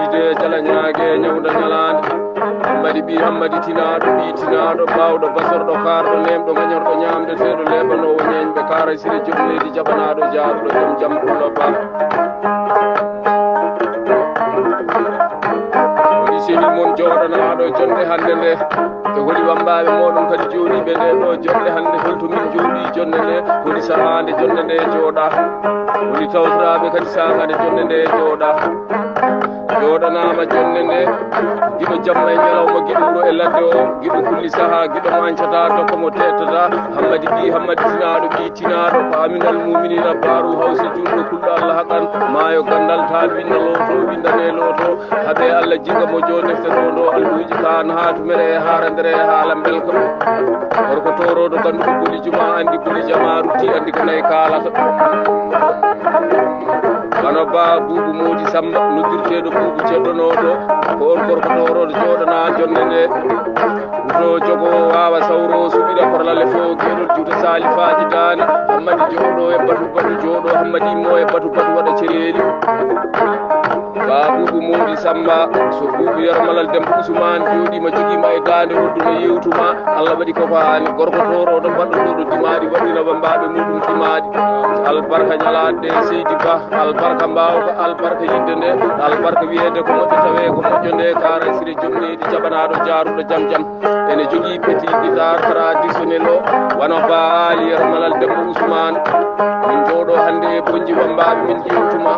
yide jala nyaage nyawda nyalande hammadi bi hammadi tinaɗo bi tinaɗo bawɗo basorɗo karɗo nemɗo gañorɗo ñamde teɗo lebanowo ñeñɓe kara sire jomnedi jabanaɗo jaaruɗo joom jam ɗuɗo ba woni sehil mon joɗanaɗo jonde hande nde e holi wambaɓe moɗon kadi jooɗiɓe nde ɗo jonde hande holtomin jooɗi jonde nde woni sahade jonde nde jooɗa woni tawtoraɓe kadi sahade jonde nde jooɗa joɗanama jonde nde giɗo jamma e ñalawma giɗo ɗo e ladde o giɗo kulli saaha giɗo mancata tokko mo tettata hammadi bi hammadi tinaɗo ɓi tinaɗo ko aminal muminina baaru hawsi junɗo kulɗo allah haqqan maayo gandal taal winda loto windane loto haaɓe allah jiga mo jo deftere ndo alluji kan ha tumere e harandere e haala belko horko toroɗo ganduɗo boli juma andi boli jama rutti andi ko nayi kalata wano ba buubu modi samba noddirteɗo buubu ceddonoɗo ko on gorko toroɗo joɗana jonde nde to jogo wawa sawro suɓiɗa korlalle fo keɗol juuta salifaji dane hammadi joɗo e batu batu joɗo hammadi mo e batu batu waɗa cereeli ba buubu modi samba so buubu yarmalal dembo ousmane joɗima joguima e dande hodduno yewtuma allah waɗi koko hani gorko toroɗo mbaɗɗoɗo dimaɗi waɗinaba mbaɓe muɗum dimaɗi albarka ñalade seydi ba albarka mbawka albarka yidde nde albarka wiyede ko moƴƴo tawe ko moƴƴo nde kara sire jomnedi jaɓanaɗo jaaruɗo jam jam ene jogui petit guitar traditionnel o wano ba ali yarmalal dembo ousmane min jooɗo hande e bonji wambaɓe min ƴewtuma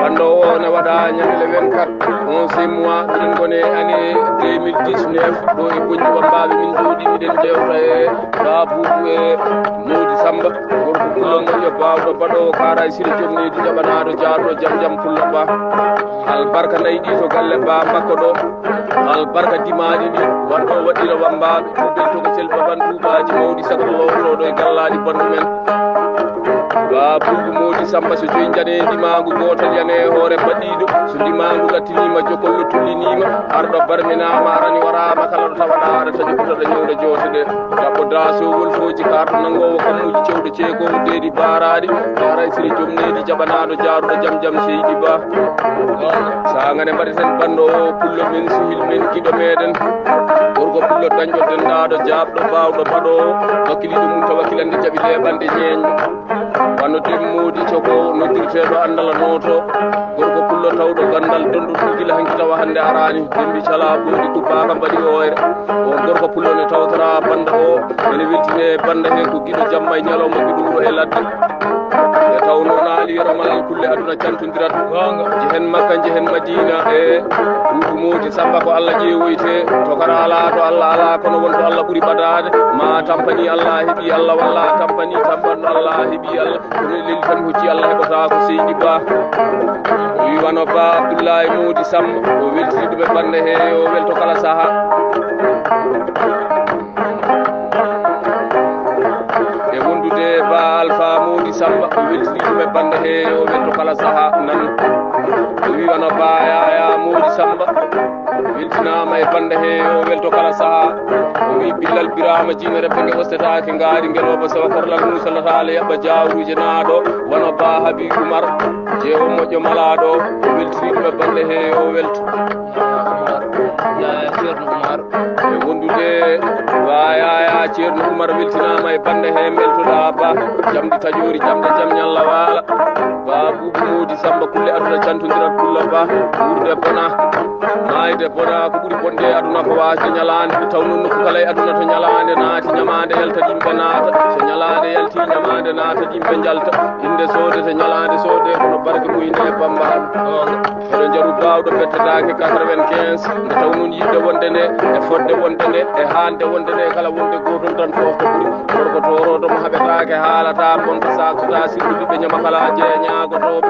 bando o ne waɗa ñandele 24 11 mois miɗen gone année 2019 ɗo e bonji wambaɓe min jooɗi miɗen jewta e babubu e modi samba gorko pullo moƴƴo bawɗo baɗowo kara e sire jomnedi jaɓanaɗo jaaruɗo jam jam pullo ba albarka nayi ɗi to galle ba makko ɗo albarka dimaɗi ɗi wanɗo waɗino wambaɓe tuɓel togo sel baban tubaji mawɗi sago lowtoɗo e gallaɗi bandu men ba buubu modi samba so joyi jane dimagu gotal yane hoore baɗiɗo so dimagu lattinima jokollo tullinima arɗo barminama arani warama kala ɗo tawaɗa aɗa taƴi ɓutaɗa ñewɗo joote ɗe jaɓɓo dasowol foji karɗo nangowo kammuji cewɗo ceekowo deedi baraɗi karay siri jomnedi jaɓanaɗo jaaruɗo jam jam seydi ba sagane mbaɗeten banɗo o pullo men sihil men giɗo meɗen gorko pullo dañƴo dendaɗo jaabɗo bawɗo baɗowo wakkiliɗo mum taw wakkilande jaaɓi leɓande ñeeño wano demmodi cogo noddirteɗo andala noto gorko pullo tawɗo gandal donɗo ɗugila hanki tawa hande arani dembi cala ɓoɗi kubbaka mbaɗi hoyre on gorko pullo ne tawtora banda o ene weltine banda he ko guiɗo jamma e ñalawma giɗo wuro e ladde e tawno naali yoromalal kulle aduna cantodirat jehen makka jehen madina e buubu modi samba ko allah ƴeewoyte to kara ala to allah ala kono wonto allah ɓuuri ɓadade ma tampani allah heeɓi allah walla tampani tampanno allah heeɓi allah kono leli tan hocci allah heɓata ko seydi ba o wi wano ba abdoullahi modi samba o weltini ɗuɓe bande he o welto kala saaha e wondude ba alpha modi samba o weltini ɗuɓe bande he o welto kala saaha nan o wi wano ba yaya modi samba weltinama e bande he o welto kala saaha o wi billal birama jinere bange ostetake ngaari ngeloba sawa korlal musallatale yaɓɓa jawruje naaɗo wano ba habi oumar jeewo moƴƴo malaɗo o weltini ɗuɓe bande he o welto ceerno oumar e wondude wayaya ceerno oumar weltinama e bande he beltoɗa ba jamdi taƴori jamde jam ñalla waala ba buubu modi samba kulle aduna cantodirat pulla ba wurde bona mayde bona ko ɓuuri bonde aduna ko wasde ñalande taw noon nokku kala e aduna to ñalande naati ñamade yalta yimɓe naata so ñalade yalti ñamade naata yimɓe jalta inde soode to ñalande soode kono barke muyne bambaɗo eɗo jaru bawɗo bettedake 95 nde taw noon yiɗde wonde nde e fodde wonde nde e hande wonde nde kala wonde gotum tan fofto ɓuuri gorko toroɗo mo haɓetake haalata bonta saktota sirdude ɓe ñama kala jeeñagotoɓe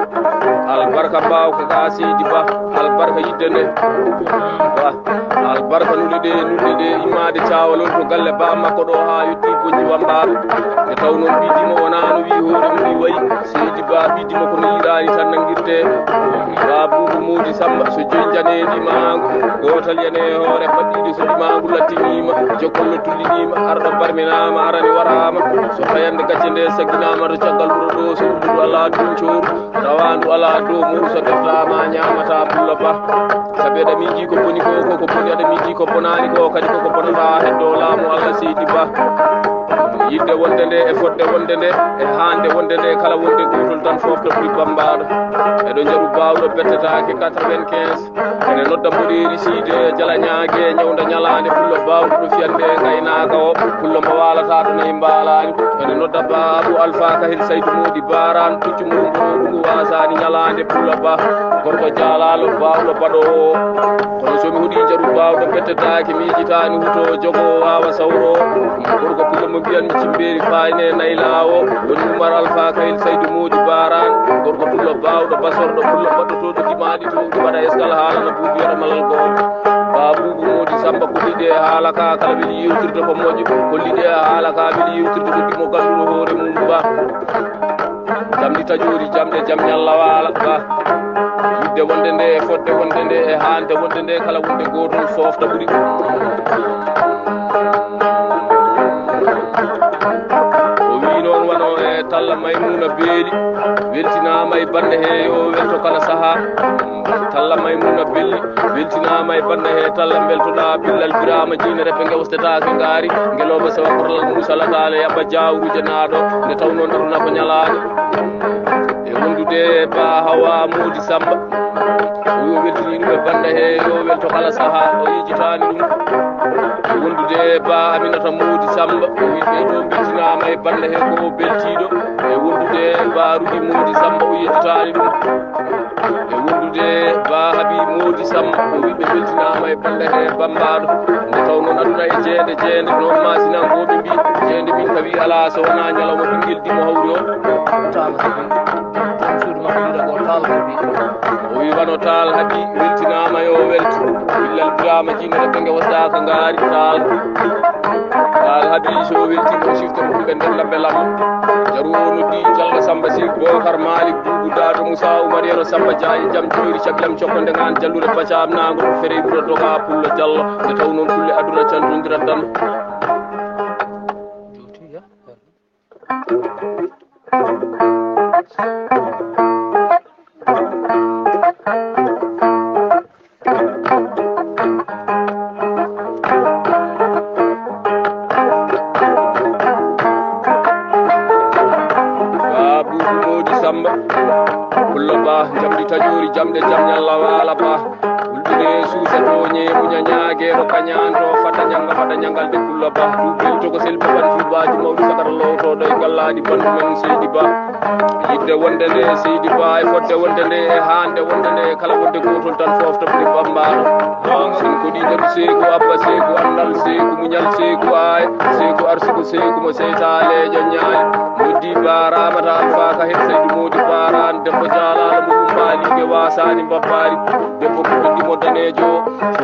albarka mbawka ka seydi ba albarka yidde nde ba albarka nulɗe ɗe immade cawalol to galle ba makko ɗo ha yetti bonji wambaɓe e taw noon ɓidima wona no wi hoore mum wayi seydi ba ɓidima kono yiɗani tan nanguirte ba buubu modi samba so joyi janedi mangu gotal yane hoore faɗɗiɗe so ɗimangu yettinima jokkollo tullinima arɗo barminama arani warama so tayande gacce nde sagginama to caggal ɓuro ɗo so urdudu ala duncoru rawandu ala dow muru so deftama ñamata pulla ba sabi aɗa miiji ko boni ko koko boni aɗa miiji ko bonani ko kadi koko bonata heddo laamu Allah seydi ba yidde wonde nde e fodde wonde nde e hande wonde nde kala wonde gotol tan fofto ɓuri bambaɗo eɗo jaru bawɗo bettetake 95 ene nodda mboɗeri siide jalañague ñawda ñalande pullo bawɗo ɗo fiyande gaynaka o pullo mbo walata ɗo nayi mbalani ene nodda babou alpha kahil saydou modi baran puccu mum ɗugu wasani ñalande pullo ba gorko jalalo bawɗo baɗowo kono somi huuɗi jaru bawɗo bettetake miijitani huto jogo wawa sawro gorko pullo mo mbiyanmi cimberi fayne naylawo woni oumar alpha kahil saydou modi baran gorko pullo bawɗo basorɗo pullo baɗɗotoɗo dimaɗi to ɗi waɗa escal haala no buubi waɗa malal goto babougo modi samba kolliɗe haala ka kala weeli yewtirde ko moƴƴo kolliɗe haala ka weeli yewtirde ko dimo ganduɗo hoore mum ba jamdi tajori jamde jam ñalla waala ba yidde wonde nde e fodde wonde nde e hande wonde nde kala wonde gotol fofta ɓuuri noon wano e talla maymuna beeli weltinama e bande he yo welto kala saaha talla maymuna belli weltinama e bande he talla beltoɗa billal birama jinere ɓe gewstetake ngaari ngeloɓe sawa korlal musalatale yaɓa jawruje naaɗo nde taw noon ɗoruna ko ñalade e wondude ba hawa modi samba yo weltini ɗum e bande he yo welto kala saaha o yejitani ɗum wondude ba aminata modi samba o wi ɓeɗo beltinama e bande he ko beltiɗo e wondude ba rugi modi samba o yejitani ɗum e wondude ba haabi modi samba o wi ɓe beltinama e bande he bambaɗo nde taw noon aduna e jeende noon masinankoɓe mbi jeende min kawi ala so wona ñalawma ɓinguel dimo hawri o suudu makko wiɗa ko taal haabi o wi wano taal haabi weltinama yo welti billal birama jinere ɓe gewsdaka ngaari taal haabi so weltima o siftoro ɗum ɓe nder labbe lamma jaru o noddi Diallo Samba Sy Bocar Malick Boubou Dado Moussa Oumar Yero Samba Diaye jam jori caglam cokkonde ngan jallude pacam nago ɗo fere ɓuura doga pullo Diallo nde taw noon kulle aduna cantodirat tan tajori jamde jam ñalla wala ba wulɓine suusa toñe muñañague ro kañanto fadda ñangal de kulla ba duɓel togo sel baban tubaji mawɗi sagara lowtoɗo e gallaɗi bandu men seydi ba yidde wonde nde seydi ba e fodde wonde nde e hande wonde nde kala wonde gotol tan fofta ɓuri bambaɗo sin ko ɗi jaɓi seyku abba seyku andal seyku muñal seyku ay seyku arsugo seyku mo seytalejo ñaali noddi baramata alpha ka hen seydou modi baran debbo jalala muɗum mbalige wasani mbabbari debbo koɗɗimo danejo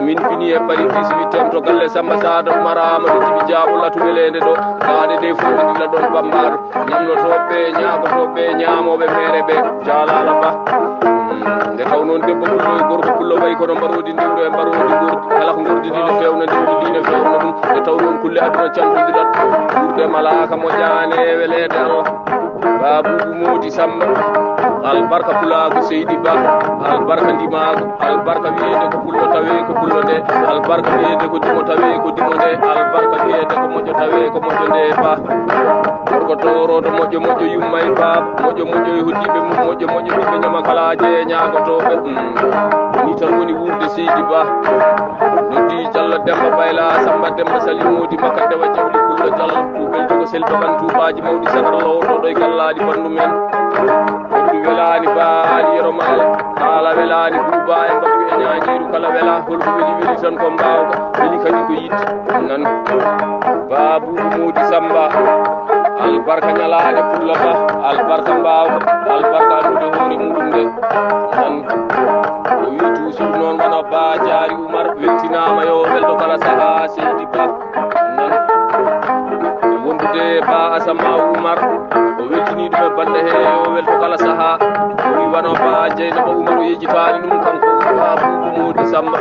min fini e ɓari 18 to galle Samba Sada marama ɗo jibi jaɓo latuwelede ɗo kaɗe ɗe fof ɗe ɗila ɗon bambaɗo ñamnotoɓe ñagotoɓe ñamoɓe mere ɓe jalala ba nde taw noon debbo pullo e gorko pullo wayi kono mbarodi ndiwro e mbarodi gordi kala ko gordidine fewna ndewdi dine fewna ɗum nde taw noon kulle aduna cantodirat ɓurde malaka moƴƴane welede Allah babougo modi Samba albarka pulago seydi ba albarka ndimago albarka wiyede ko pullo tawe ko pullo nde albarka wiyede ko dimo tawe ko dimo nde albarka wiyede ko moƴƴo tawe ko moƴƴo nde ba gorko toroɗo moƴƴo yumma e baaba moƴƴo e hoddiɓe mum moƴƴo ɓiɓɓe ñama kalaje ñagotoɓe ni tan woni wurde seydi ba noddi Diallo Demba Bayla Samba Demba Sali Modi makka dewa jawli pullo Diallo tuɓel jogo sel baban tubaji mawɗi sagara lowtoɗo e gallaɗi bandu men ɗum welani baali yero mala haala welani buuba e mbaɗu e ñañiru kala wela holko weli tan ko mbawko weli kadi ko yitte nan babougo modi Samba albarka ñalade pulla ba albarka mbawko albarka andude hoore muɗum nde nan o wi toujours noon wona ba jaari Oumar weltinama yo welto kala saaha seydi ba nan wondude ba asama Oumar o weltini ɗum e bande he o welto kala saaha o wi wano ba Dieynaba Oumar o yejitani ɗum kanko babougo modi Samba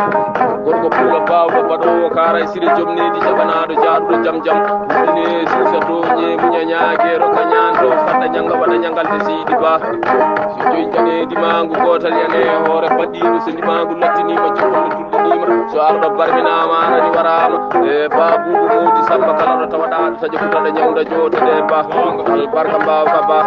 gorko puula bawɗo baɗowo karay sire jomnedi jabanaɗo jaaɗuɗo jam jam ɗumine susato ñeemu ñañaguero kañanto fadda ñanga waɗa ñangalde seydi ba so joyi jane dimangu gotal yane hoore baɗɗiɗo so dimangu lattinima jogolle tullinima so arɗo barminama nani warama e ba buubu mawdi Samba kala ɗo tawaɗaɗo taƴa kutaɗa ñawda jotede ba albarka mbawka ba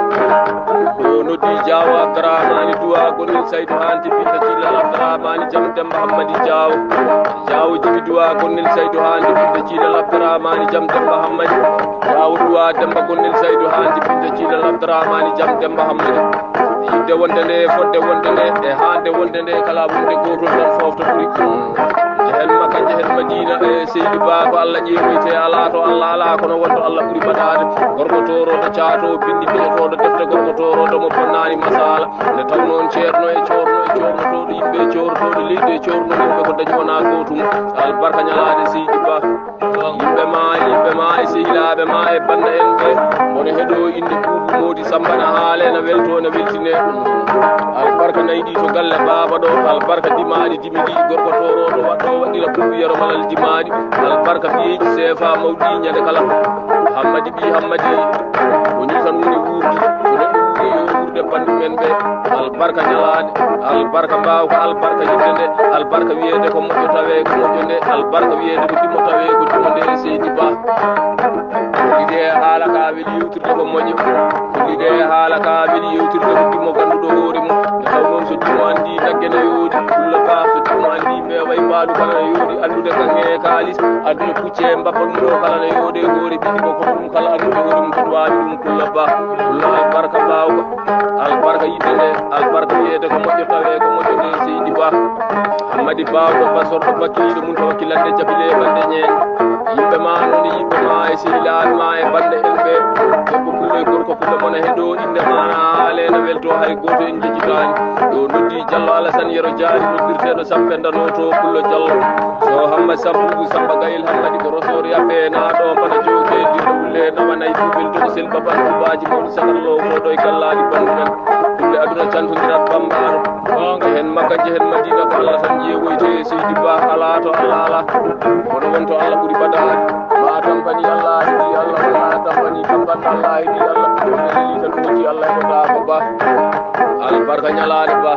ɗo noddi Diawo Abdourahmani duwa gonel Saydou Hanti binta Thilal Abdourahmani jam Demba Hammadi Diawo jibi duwa gonel Saydou Hanti binta Thilal Abdourahmani jam Demba Hammadi Diawo duwa Demba gonel Saydou Hanti binta Thilal Abdourahmani jam Demba Hammadi yidde wonde nde fodde wonde nde e hande wonde nde kala wonde gotol tan fofto ɓuuri jehen Makka jehen Madina e Seydi Ba ko Allah ƴeewoyte ala to Allah ala kono wonto Allah ɓuuri baɗade gorko toroɗo caato bindi biyotoɗo defte gorko toroɗo mo bonnani masala nde taw noon ceerno e cornotoɗo yimɓe cortoɗo leydi e corno yimɓe ko dañi wona gotum albarka ñalade Seydi Ba yimɓe ma e sehilaɓe ma e banda en ɓe wona heeɗo inde Boubou Mody Samba ne haale ne welto ne weltine albarka nayɗi to galle baba ɗo albarka dimaɗi dimi ɗi gorko toroɗo waɗɗo waɗɗira ɓuɓiyero malal dimaɗi albarka biyeji sefa mawɗi ñande kala Hammadi ɓi Hammadi woni tan woni wuurdi so neɗɗo wuuri yo wuurde bandu men ɓe albarka ñalade albarka mbawka albarka yidde nde albarka wiyede ko moƴƴo tawe ko moƴƴo nde albarka wiyede ko dimmo tawe ko dimmo nde Seydi Ba ligge haala ka weeli yewtirde ko moƴƴo ligge haala ka weeli yewtirde ko dimmo ganduɗo hoore mum e taw noon so dimmo andi dagge ne yoodi dulla ba so dimmo andi ɓeeway mbaɗu kala ne yoodi andude kange kalis andude pucce mbabbal mum o kala ne yoode hoore ɓiɗɗi ko ɗum kala andude hoore mum ɗum wawi ɗum kulla ba kulla albarka mbawka albarka yidde nde albarka wiyede ko moƴƴo tawe ko moƴƴo nde Seydi Ba Hammadi bawɗo basorɗo bakkiliɗo mum to wakkilande jabile bande ñeen yimɓe ma noon yimɓe ma e sehilaɓe ma e bande en ɓe debbo pullo e gorko pullo mona heeɗo inde mana haaleno welto hay goto en jejjitani ɗo noddi Diallo Alassane Yero Diari noddirteɗo sampendanoto pullo Diallo so Hammadi Boubou Samba Gayel Hammadi ko rosori yappe naɗo bana joke dirɗo wulle nawanayi duɓel to sel baban tubaji mawɗi sagarlo moɗo e gallaɗi bandu men dulle aduna cantodirat bambano jehen Makka jehen Madina ko Allah tan ƴeewoyte Seydi Ba ala to Allah ala kono wonto Allah ɓuuri baɗade ma tampani Allah heeɗi Allah ma tampani tampanno Allah heeɗi Allah ɗum eli tan wonti Allah e ko daa ko Ba albarka ñalade Ba